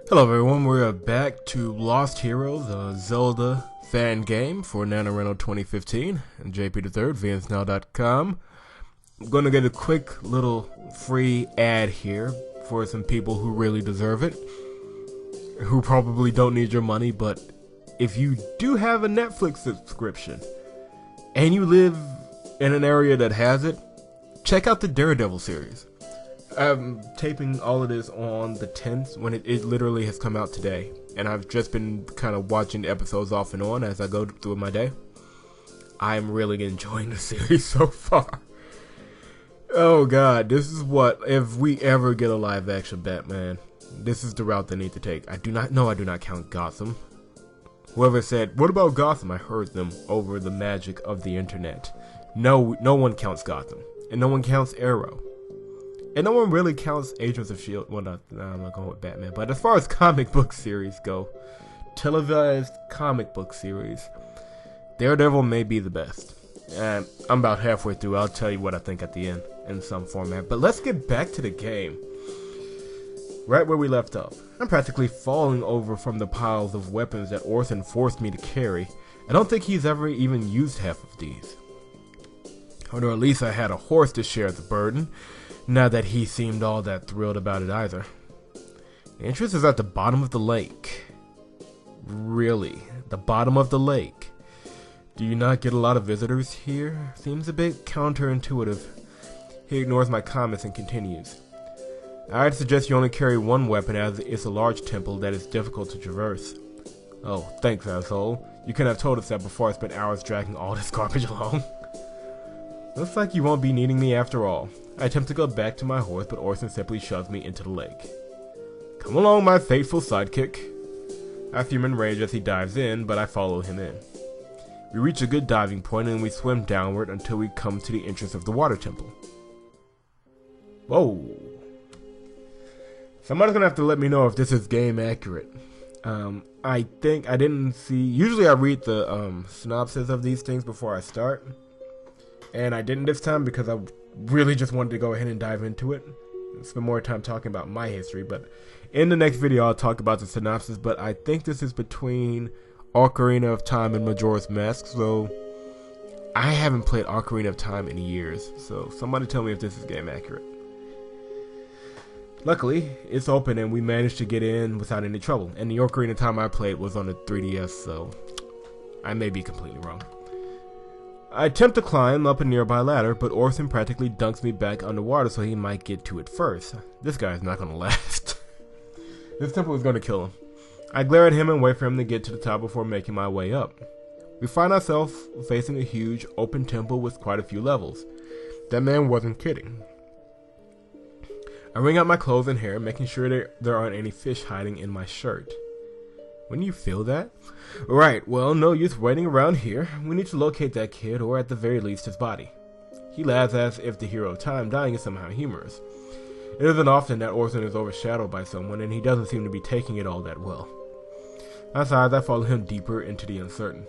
Hello everyone, we're back to Lost Heroes, a Zelda fan game for NaNoRenO 2015 and JP3, VNsnow.com. I'm going to get a quick little free ad here for some people who really deserve it, who probably don't need your money, but if you do have a Netflix subscription and you live in an area that has it, check out the Daredevil series. I'm taping all of this on the 10th when it literally has come out today, and I've just been kind of watching the episodes off and on as I go through my day. I'm really enjoying the series so far. Oh god, this is what, if we ever get a live action Batman, this is the route they need to take. I do not count Gotham. Whoever said, what about Gotham? I heard them over the magic of the internet. No one counts Gotham, and no one counts Arrow. And no one really counts Agents of S.H.I.E.L.D. Well, I'm not going with Batman. But as far as comic book series go, televised comic book series, Daredevil may be the best. And I'm about halfway through. I'll tell you what I think at the end in some format. But let's get back to the game. Right where we left off. I'm practically falling over from the piles of weapons that Orson forced me to carry. I don't think he's ever even used half of these. Or at least I had a horse to share the burden. Not that he seemed all that thrilled about it either. The entrance is at the bottom of the lake. Really? The bottom of the lake? Do you not get a lot of visitors here? Seems a bit counterintuitive. He ignores my comments and continues. I'd suggest you only carry one weapon as it's a large temple that is difficult to traverse. Oh, thanks, asshole. You couldn't have told us that before I spent hours dragging all this garbage along. Looks like you won't be needing me after all. I attempt to go back to my horse, but Orson simply shoves me into the lake. Come along, my faithful sidekick. I fume in rage as he dives in, but I follow him in. We reach a good diving point and we swim downward until we come to the entrance of the water temple. Whoa. Somebody's gonna have to let me know if this is game accurate. I think I didn't see... Usually I read the synopsis of these things before I start. And I didn't this time because I really just wanted to go ahead and dive into it and spend more time talking about my history. But in the next video, I'll talk about the synopsis. But I think this is between Ocarina of Time and Majora's Mask. So I haven't played Ocarina of Time in years. So somebody tell me if this is game accurate. Luckily, it's open and we managed to get in without any trouble. And the Ocarina of Time I played was on the 3DS, so I may be completely wrong. I attempt to climb up a nearby ladder, but Orson practically dunks me back underwater so he might get to it first. This guy is not going to last. This temple is going to kill him. I glare at him and wait for him to get to the top before making my way up. We find ourselves facing a huge open temple with quite a few levels. That man wasn't kidding. I wring out my clothes and hair, making sure there aren't any fish hiding in my shirt. When you feel that? Right, well, no use waiting around here. We need to locate that kid, or at the very least his body. He laughs as if the hero of time dying is somehow humorous. It isn't often that Orson is overshadowed by someone, and he doesn't seem to be taking it all that well. Outside, I follow him deeper into the uncertain.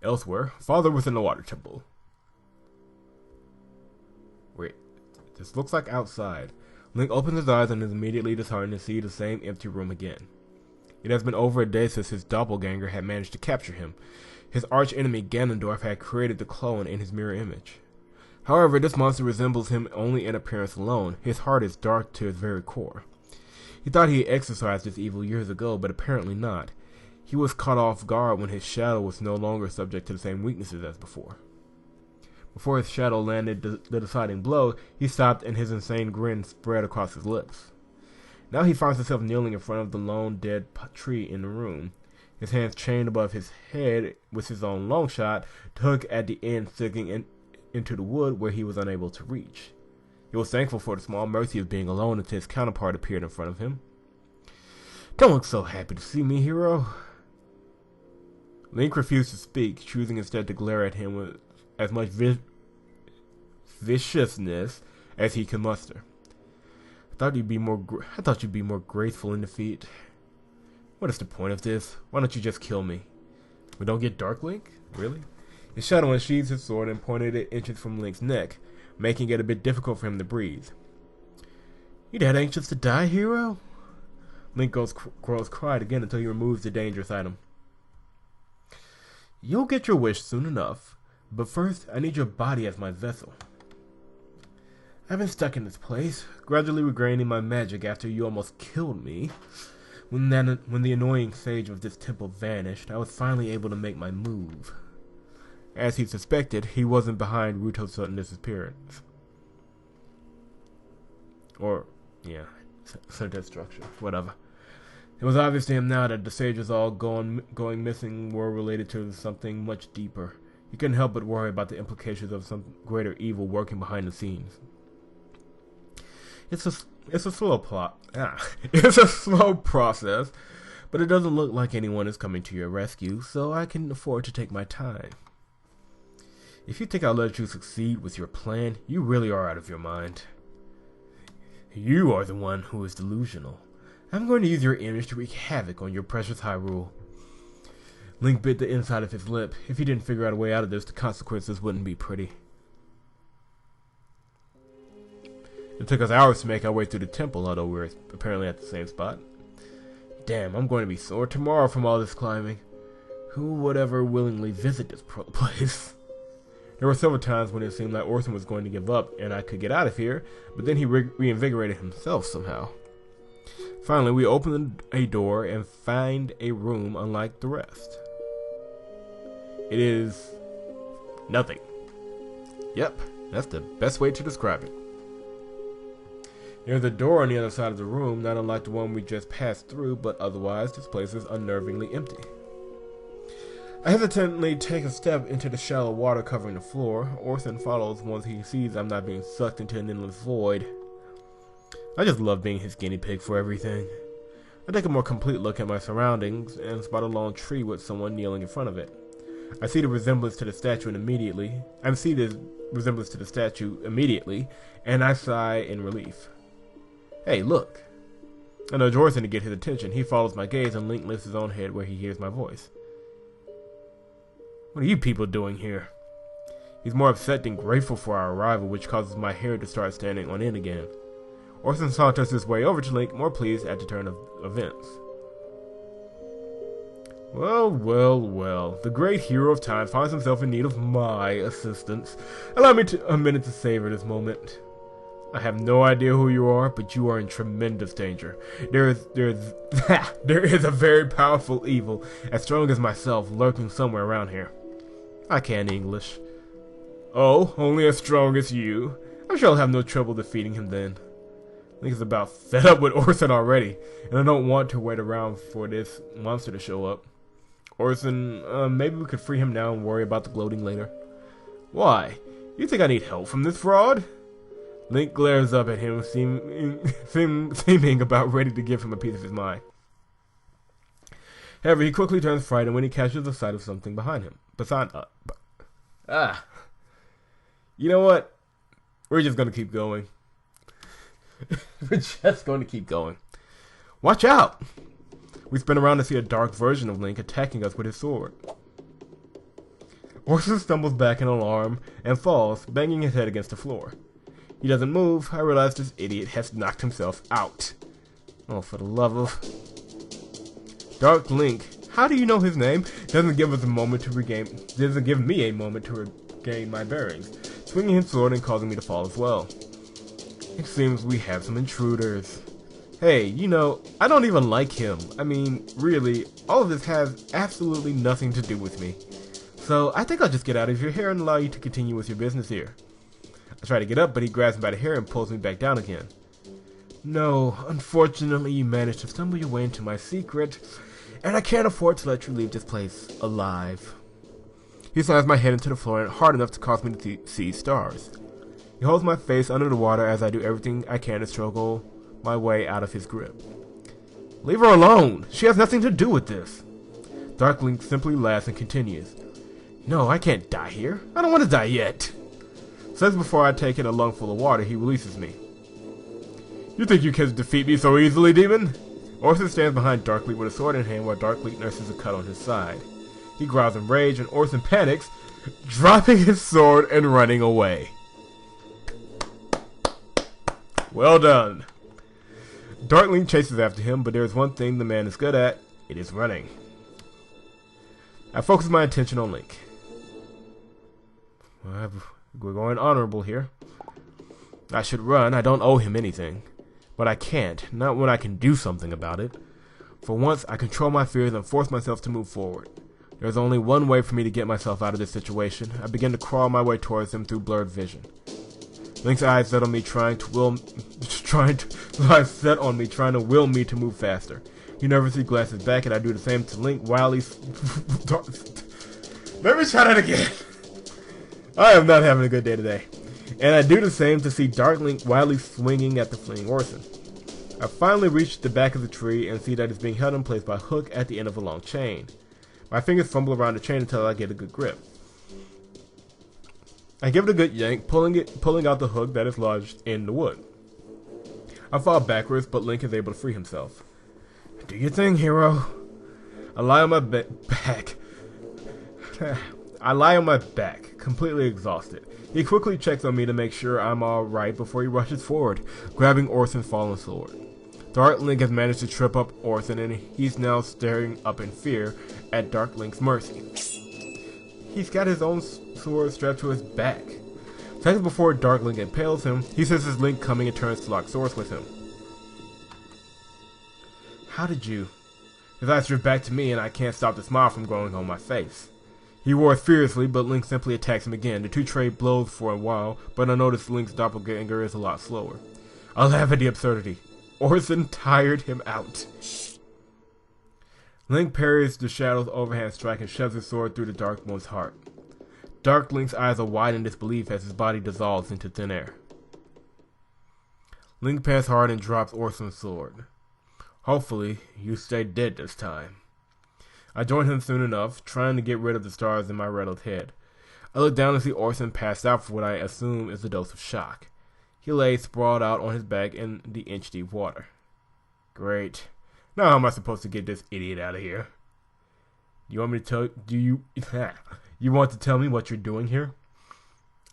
Elsewhere, Father was in the water temple. Wait, this looks like outside. Link opens his eyes and is immediately disheartened to see the same empty room again. It has been over a day since his doppelganger had managed to capture him. His arch-enemy Ganondorf had created the clone in his mirror image. However, this monster resembles him only in appearance alone. His heart is dark to his very core. He thought he had exorcised this evil years ago, but apparently not. He was caught off guard when his shadow was no longer subject to the same weaknesses as before. Before his shadow landed the deciding blow, he stopped and his insane grin spread across his lips. Now he finds himself kneeling in front of the lone dead tree in the room, his hands chained above his head with his own long shot, the hook at the end sticking into the wood where he was unable to reach. He was thankful for the small mercy of being alone until his counterpart appeared in front of him. Don't look so happy to see me, hero. Link refused to speak, choosing instead to glare at him with as much viciousness as he could muster. I thought you'd be more graceful in defeat. What is the point of this? Why don't you just kill me? We don't get Dark Link? Really? His shadow unsheathed his sword and pointed it inches from Link's neck, making it a bit difficult for him to breathe. You that anxious to die, hero? Link grows quiet again until he removes the dangerous item. You'll get your wish soon enough, but first I need your body as my vessel. I've been stuck in this place, gradually regaining my magic after you almost killed me. When the annoying sage of this temple vanished, I was finally able to make my move. As he suspected, he wasn't behind Ruto's sudden disappearance. Or, yeah, sudden destruction, whatever. It was obvious to him now that the sages all going missing were related to something much deeper. He couldn't help but worry about the implications of some greater evil working behind the scenes. It's a slow plot. It's a slow process, but it doesn't look like anyone is coming to your rescue, so I can afford to take my time. If you think I'll let you succeed with your plan, you really are out of your mind. You are the one who is delusional. I'm going to use your image to wreak havoc on your precious Hyrule. Link bit the inside of his lip. If he didn't figure out a way out of this, the consequences wouldn't be pretty. It took us hours to make our way through the temple, although we were apparently at the same spot. Damn, I'm going to be sore tomorrow from all this climbing. Who would ever willingly visit this place? There were several times when it seemed like Orson was going to give up and I could get out of here, but then he reinvigorated himself somehow. Finally, we opened a door and find a room unlike the rest. It is nothing. Yep, that's the best way to describe it. There's a door on the other side of the room, not unlike the one we just passed through, but otherwise this place is unnervingly empty. I hesitantly take a step into the shallow water covering the floor. Orson follows once he sees I'm not being sucked into an endless void. I just love being his guinea pig for everything. I take a more complete look at my surroundings and spot a long tree with someone kneeling in front of it. I see the resemblance to the statue immediately, and I sigh in relief. Hey, look. I nudge Orson to get his attention. He follows my gaze and Link lifts his own head where he hears my voice. What are you people doing here? He's more upset than grateful for our arrival, which causes my hair to start standing on end again. Orson saunters his way over to Link, more pleased at the turn of events. Well, well, well. The great hero of time finds himself in need of my assistance. Allow me a minute to savor this moment. I have no idea who you are, but you are in tremendous danger. There is a very powerful evil, as strong as myself, lurking somewhere around here. I can't English. Oh, only as strong as you? I'm sure I'll have no trouble defeating him then. Link is about fed up with Orson already, and I don't want to wait around for this monster to show up. Orson, maybe we could free him now and worry about the gloating later. Why? You think I need help from this fraud? Link glares up at him, seeming about ready to give him a piece of his mind. However, he quickly turns frightened when he catches the sight of something behind him. You know what? We're just going to keep going. We're just going to keep going. Watch out! We spin around to see a dark version of Link attacking us with his sword. Orson stumbles back in alarm and falls, banging his head against the floor. He doesn't move. I realize this idiot has knocked himself out. Oh, for the love of... Dark Link. How do you know his name? Doesn't give me a moment to regain my bearings, swinging his sword and causing me to fall as well. It seems we have some intruders. Hey, you know, I don't even like him. I mean, really, all of this has absolutely nothing to do with me. So, I think I'll just get out of your hair and allow you to continue with your business here. I try to get up, but he grabs me by the hair and pulls me back down again. No, unfortunately you managed to stumble your way into my secret, and I can't afford to let you leave this place alive. He slams my head into the floor hard enough to cause me to see stars. He holds my face under the water as I do everything I can to struggle my way out of his grip. Leave her alone! She has nothing to do with this! Dark Link simply laughs and continues. No, I can't die here. I don't want to die yet. Says before I take in a lungful of water, he releases me. You think you can defeat me so easily, demon? Orson stands behind Dark Link with a sword in hand while Dark Link nurses a cut on his side. He growls in rage and Orson panics, dropping his sword and running away. Well done. Dark Link chases after him, but there's one thing the man is good at. It is running. I focus my attention on Link. We're going honorable here. I should run. I don't owe him anything. But I can't. Not when I can do something about it. For once, I control my fears and force myself to move forward. There's only one way for me to get myself out of this situation. I begin to crawl my way towards him through blurred vision. Link's eyes set on me, trying to will me to move faster. He nervously glances back, and I do the same to Link while he's... Let me try that again. I am not having a good day today. And I do the same to see Dark Link wildly swinging at the fleeing Orson. I finally reach the back of the tree and see that it's being held in place by a hook at the end of a long chain. My fingers fumble around the chain until I get a good grip. I give it a good yank, pulling out the hook that is lodged in the wood. I fall backwards, but Link is able to free himself. Do your thing, hero. I lie on my back. I lie on my back, completely exhausted. He quickly checks on me to make sure I'm alright before he rushes forward, grabbing Orson's fallen sword. Dark Link has managed to trip up Orson, and he's now staring up in fear at Dark Link's mercy. He's got his own sword strapped to his back. Seconds before Dark Link impales him, he senses Link coming and turns to lock swords with him. How did you? His eyes drift back to me, and I can't stop the smile from growing on my face. He roars fiercely, but Link simply attacks him again. The two trade blows for a while, but I notice Link's doppelganger is a lot slower. I laugh at the absurdity. Orson tired him out. Link parries the Shadow's overhand strike and shoves his sword through the Dark One's heart. Dark Link's eyes are wide in disbelief as his body dissolves into thin air. Link pants hard and drops Orson's sword. Hopefully, you stay dead this time. I join him soon enough, trying to get rid of the stars in my rattled head. I look down and see Orson passed out for what I assume is a dose of shock. He lays sprawled out on his back in the inch-deep water. Great. Now how am I supposed to get this idiot out of here? You want me to tell you want to tell me what you're doing here?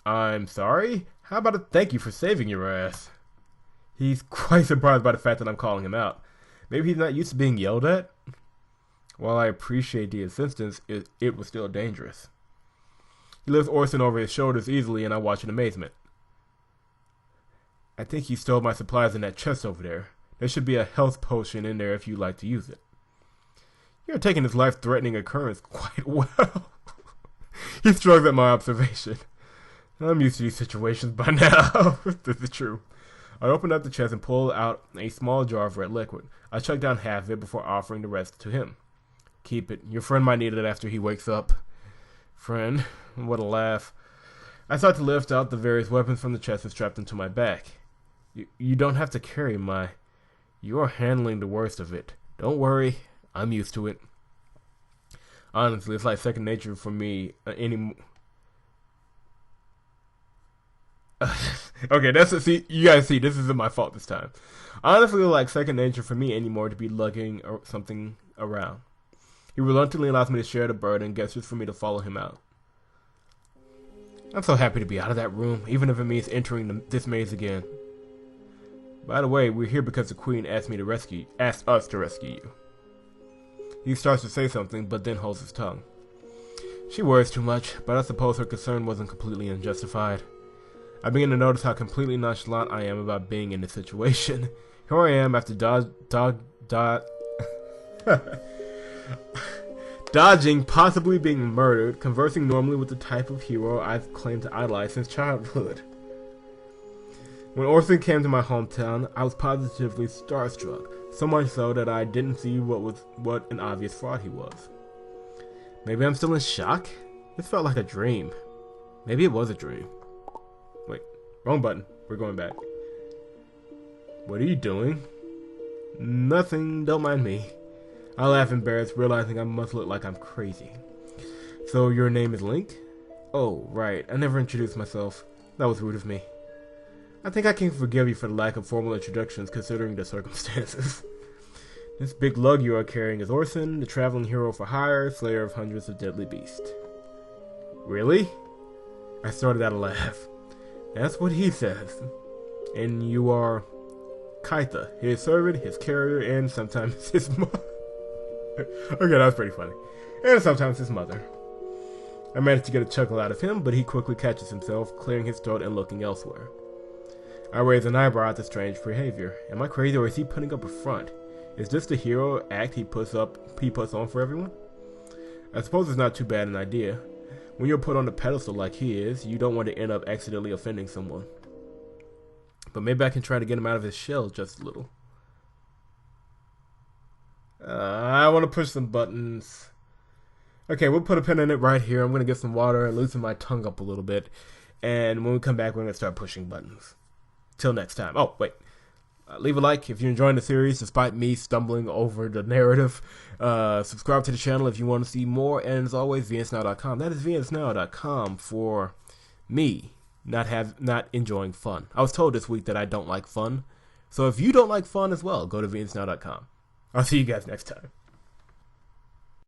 I'm sorry? How about a thank you for saving your ass? He's quite surprised by the fact that I'm calling him out. Maybe he's not used to being yelled at? While I appreciate the assistance, it was still dangerous. He lifts Orson over his shoulders easily, and I watch in amazement. I think he stole my supplies in that chest over there. There should be a health potion in there if you'd like to use it. You're taking this life-threatening occurrence quite well. He shrugs at my observation. I'm used to these situations by now. This is true. I open up the chest and pull out a small jar of red liquid. I chug down half of it before offering the rest to him. Keep it. Your friend might need it after he wakes up. Friend? What a laugh. I start to lift out the various weapons from the chest and strap them to my back. You don't have to carry my... You're handling the worst of it. Don't worry. I'm used to it. Honestly, it's like second nature for me anymore. Okay, see, you guys see, this isn't my fault this time. Honestly, like second nature for me anymore to be lugging something around. He reluctantly allows me to share the burden and gestures for me to follow him out. I'm so happy to be out of that room, even if it means entering this maze again. By the way, we're here because the Queen asked us to rescue you. He starts to say something, but then holds his tongue. She worries too much, but I suppose her concern wasn't completely unjustified. I begin to notice how completely nonchalant I am about being in this situation. Here I am after dodging possibly being murdered, conversing normally with the type of hero I've claimed to idolize since childhood. When Orson came to my hometown, I was positively starstruck, so much so that I didn't see what an obvious fraud he was. Maybe I'm still in shock? This felt like a dream. Maybe it was a dream. Wait, wrong button. We're going back. What are you doing? Nothing, don't mind me. I laugh embarrassed, realizing I must look like I'm crazy. So your name is Link? Oh, right, I never introduced myself. That was rude of me. I think I can forgive you for the lack of formal introductions considering the circumstances. This big lug you are carrying is Orson, the traveling hero for hire, slayer of hundreds of deadly beasts. Really? I started out a laugh. That's what he says. And you are... Kietha, his servant, his carrier, and sometimes his mother. Okay, that was pretty funny. And sometimes his mother. I managed to get a chuckle out of him, but he quickly catches himself, clearing his throat and looking elsewhere. I raise an eyebrow at the strange behavior. Am I crazy, or is he putting up a front? Is this the hero act he puts on for everyone? I suppose it's not too bad an idea. When you're put on the pedestal like he is, you don't want to end up accidentally offending someone. But maybe I can try to get him out of his shell just a little. I want to push some buttons. Okay, we'll put a pin in it right here. I'm going to get some water and loosen my tongue up a little bit. And when we come back, we're going to start pushing buttons. Till next time. Oh, wait. Leave a like if you're enjoying the series, despite me stumbling over the narrative. Subscribe to the channel if you want to see more. And as always, vnsnow.com. That is vnsnow.com for me not enjoying fun. I was told this week that I don't like fun. So if you don't like fun as well, go to vnsnow.com. I'll see you guys next time.